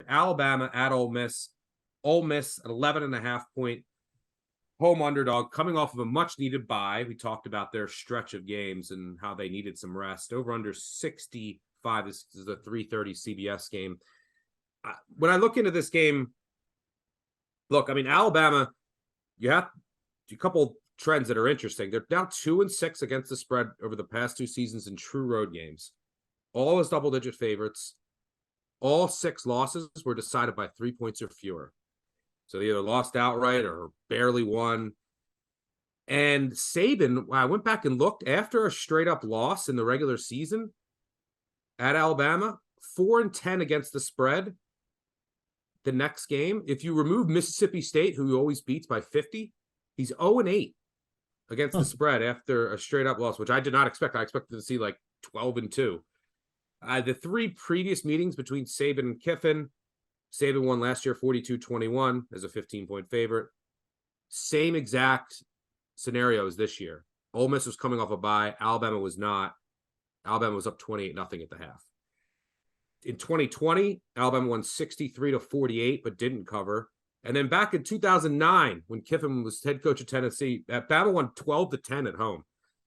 Alabama at Ole Miss. Ole Miss at 11.5-point home underdog, coming off of a much needed bye. We talked about their stretch of games and how they needed some rest. Over under 65. This is a 3:30 CBS game. When I look into this game, look, I mean, Alabama, you have a couple trends that are interesting. They're now 2-6 against the spread over the past 2 seasons in true road games. All as double-digit favorites. All 6 losses were decided by 3 points or fewer. So they either lost outright or barely won. And Saban, I went back and looked, after a straight-up loss in the regular season at Alabama, 4-10 against the spread the next game. If you remove Mississippi State, who he always beats by 50, he's 0-8 against the spread after a straight-up loss, which I did not expect. I expected to see like 12-2. The 3 previous meetings between Saban and Kiffin, Saban won last year 42-21 as a 15-point favorite. Same exact scenario as this year. Ole Miss was coming off a bye. Alabama was not. Alabama was up 28-0 at the half. In 2020, Alabama won 63-48, but didn't cover. And then back in 2009, when Kiffin was head coach of Tennessee, Alabama won 12-10 at home.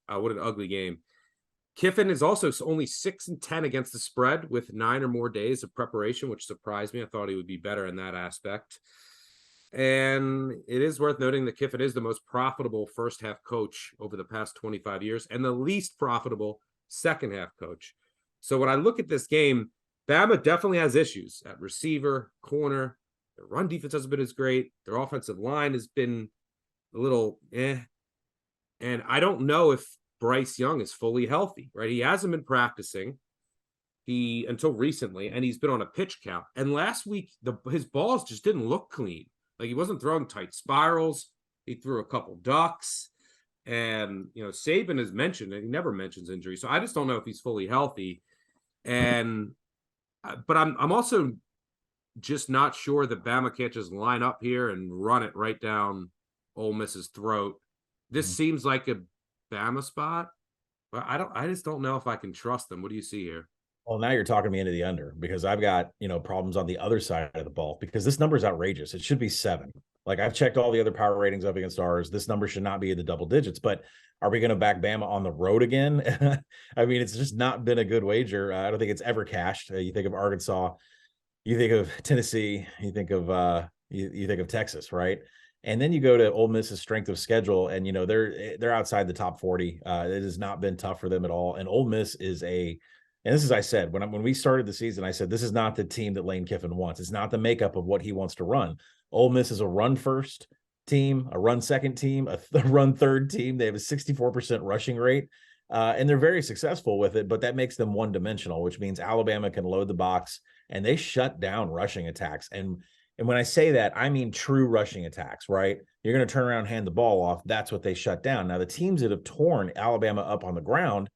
What an ugly game. Kiffin is also only 6-10 against the spread with 9 or more days of preparation, which surprised me. I thought he would be better in that aspect. And it is worth noting that Kiffin is the most profitable first half coach over the past 25 years and the least profitable second half coach. So when I look at this game, Bama definitely has issues at receiver, corner. Their run defense hasn't been as great. Their offensive line has been a little And I don't know if Bryce Young is fully healthy, right? He hasn't been practicing until recently, and he's been on a pitch count. And last week, his balls just didn't look clean. Like, he wasn't throwing tight spirals. He threw a couple ducks. And, Saban has mentioned, and he never mentions injury. So I just don't know if he's fully healthy. But I'm also just not sure that Bama can't just line up here and run it right down Ole Miss's throat. This seems like a Bama spot, but I just don't know if I can trust them. What do you see here? Well, now you're talking me into the under, because I've got, problems on the other side of the ball, because this number is outrageous. It should be 7. Like, I've checked all the other power ratings up against ours. This number should not be in the double digits, but are we going to back Bama on the road again? I mean, it's just not been a good wager. I don't think it's ever cashed. You think of Arkansas, you think of Tennessee, you think of you think of Texas, right? And then you go to Ole Miss's strength of schedule, and they're outside the top 40. It has not been tough for them at all. And Ole Miss is and this is, I said, when we started the season, I said, this is not the team that Lane Kiffin wants. It's not the makeup of what he wants to run. Ole Miss is a run first team, a run second team, a run third team. They have a 64% rushing rate, and they're very successful with it, but that makes them one dimensional, which means Alabama can load the box, and they shut down rushing attacks. And when I say that, I mean true rushing attacks, right? You're going to turn around and hand the ball off. That's what they shut down. Now, the teams that have torn Alabama up on the ground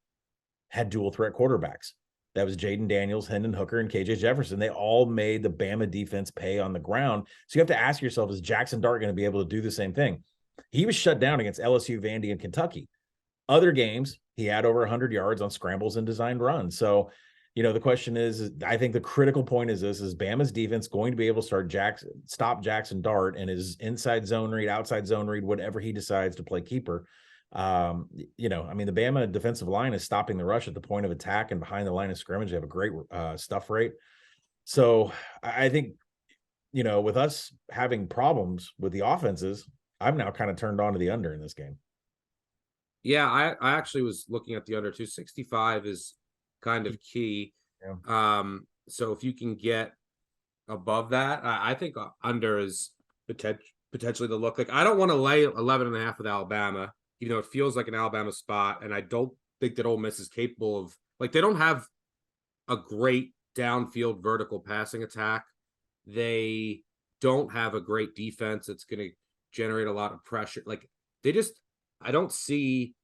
had dual threat quarterbacks. That was Jaden Daniels, Hendon Hooker, and KJ Jefferson. They all made the Bama defense pay on the ground. So you have to ask yourself, is Jackson Dart going to be able to do the same thing? He was shut down against LSU, Vandy, and Kentucky. Other games, he had over 100 yards on scrambles and designed runs. So, the question is, I think the critical point is this: is Bama's defense going to be able to stop Jackson Dart and his inside zone read, outside zone read, whatever he decides to play keeper? I mean, the Bama defensive line is stopping the rush at the point of attack and behind the line of scrimmage. They have a great stuff rate. So I think, with us having problems with the offenses, I'm now kind of turned on to the under in this game. Yeah, I actually was looking at the under 265 is kind of key. Yeah. So if you can get above that, I think under is potentially the look. Like, I don't want to lay 11.5 with Alabama, even though it feels like an Alabama spot. And I don't think that Ole Miss is capable of, like, they don't have a great downfield vertical passing attack. They don't have a great defense that's going to generate a lot of pressure. Like, I don't see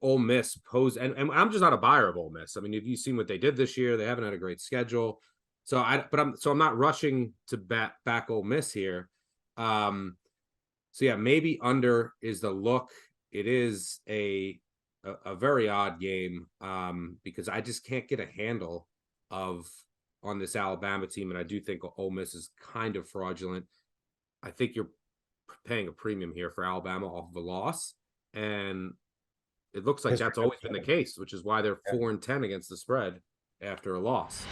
Ole Miss pose, and I'm just not a buyer of Ole Miss. I mean, have you seen what they did this year? They haven't had a great schedule. So I'm not rushing to back Ole Miss here. So yeah, maybe under is the look. It is a very odd game, because I just can't get a handle of on this Alabama team, and I do think Ole Miss is kind of fraudulent. I think you're paying a premium here for Alabama off of a loss, and it looks like that's always been the case, which is why they're 4-10 against the spread after a loss.